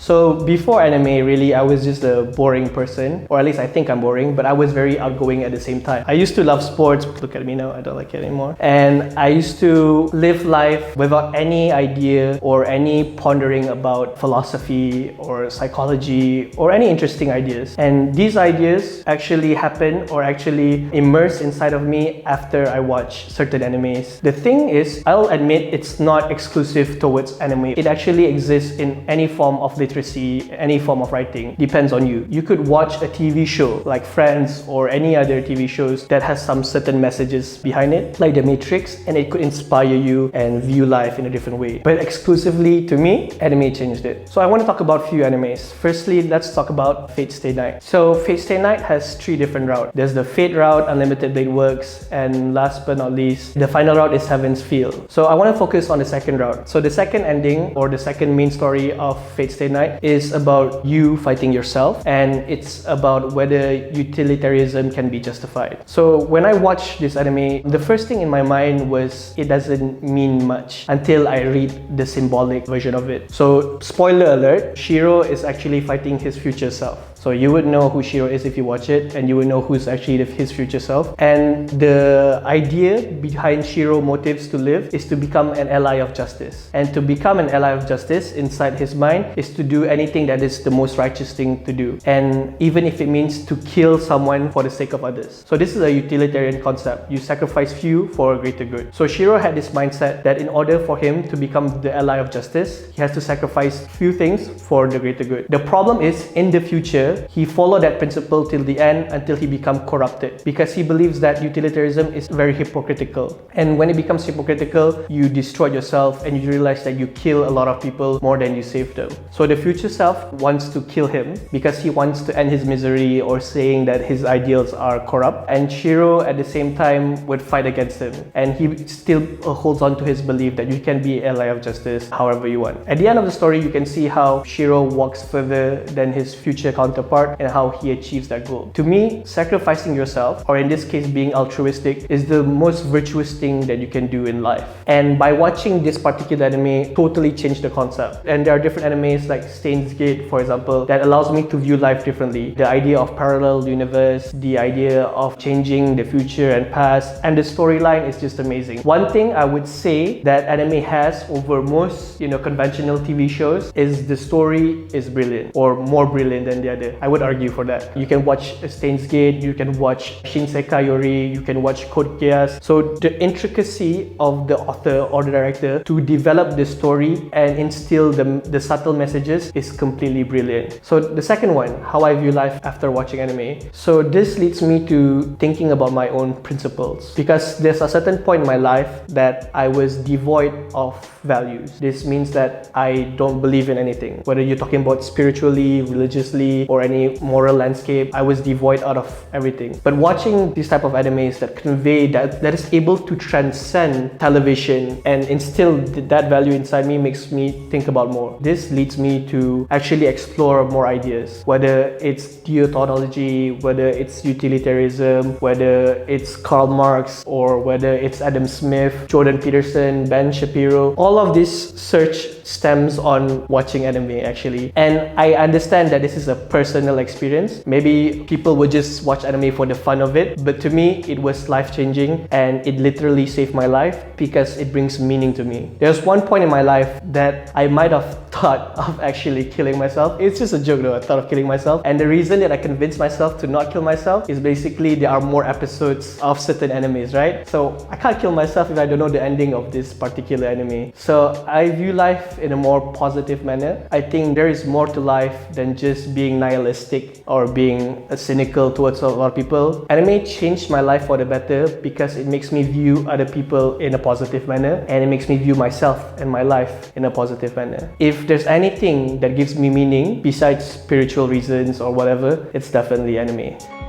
So before anime, really, I was just a boring person, or at least I think I'm boring, but I was very outgoing at the same time. I used to love sports. Look at me now, I don't like it anymore. And I used to live life without any idea or any pondering about philosophy or psychology or any interesting ideas. And these ideas actually happen or actually immerse inside of me after I watch certain animes. The thing is, I'll admit it's not exclusive towards anime. It actually exists in any form of literacy, any form of writing. Depends on you. You could watch a TV show like Friends or any other TV shows that has some certain messages behind it, like The Matrix, and it could inspire you and view life in a different way. But exclusively to me, anime changed it. So I want to talk about a few animes. Firstly, let's talk about Fate Stay Night. So Fate Stay Night has 3 different routes. There's the Fate route, Unlimited Blade Works, and last but not least, the final route is Heaven's Feel. So I want to focus on the second route. So the second ending or the second main story of Fate Stay Night is about you fighting yourself, and it's about whether utilitarianism can be justified. So when I watched this anime, the first thing in my mind was it doesn't mean much until I read the symbolic version of it. So spoiler alert, Shiro is actually fighting his future self. So you would know who Shiro is if you watch it, and you would know who's actually his future self. And the idea behind Shiro's motives to live is to become an ally of justice. And to become an ally of justice inside his mind is to do anything that is the most righteous thing to do. And even if it means to kill someone for the sake of others. So this is a utilitarian concept. You sacrifice few for a greater good. So Shiro had this mindset that in order for him to become the ally of justice, he has to sacrifice few things for the greater good. The problem is, in the future, he followed that principle till the end until he became corrupted, because he believes that utilitarianism is very hypocritical. And when it becomes hypocritical, you destroy yourself and you realize that you kill a lot of people more than you save them. So the future self wants to kill him because he wants to end his misery, or saying that his ideals are corrupt. And Shiro at the same time would fight against him, and he still holds on to his belief that you can be an ally of justice however you want. At the end of the story, you can see how Shiro walks further than his future counterpart and how he achieves that goal. To me, sacrificing yourself, or in this case being altruistic, is the most virtuous thing that you can do in life. And by watching this particular anime, totally changed the concept. And there are different animes like Steins Gate, for example, that allows me to view life differently. The idea of parallel universe, the idea of changing the future and past, and the storyline is just amazing. One thing I would say that anime has over most, conventional TV shows is the story is brilliant, or more brilliant than the other. I would argue for that. You can watch Steins Gate, you can watch Shinsekai Yori, you can watch Code Geass. So the intricacy of the author or the director to develop the story and instill the subtle messages is completely brilliant. So the second one, how I view life after watching anime. So this leads me to thinking about my own principles, because there's a certain point in my life that I was devoid of values. This means that I don't believe in anything. Whether you're talking about spiritually, religiously, or any moral landscape, I was devoid out of everything. But watching these type of animes that convey that is able to transcend television and instill that value inside me makes me think about more. This leads me to actually explore more ideas, whether it's deontology, whether it's utilitarianism, whether it's Karl Marx, or whether it's Adam Smith, Jordan Peterson, Ben Shapiro. All of this search stems on watching anime actually. And I understand that this is a personal experience. Maybe people would just watch anime for the fun of it, but to me it was life-changing, and it literally saved my life because it brings meaning to me. There's one point in my life that I might have thought of actually killing myself. It's just a joke though, I thought of killing myself. And the reason that I convinced myself to not kill myself is basically there are more episodes of certain animes, right? So I can't kill myself if I don't know the ending of this particular anime. So I view life in a more positive manner. I think there is more to life than just being nihilistic or being cynical towards a lot of people. Anime changed my life for the better because it makes me view other people in a positive manner, and it makes me view myself and my life in a positive manner. If there's anything that gives me meaning besides spiritual reasons or whatever, it's definitely anime.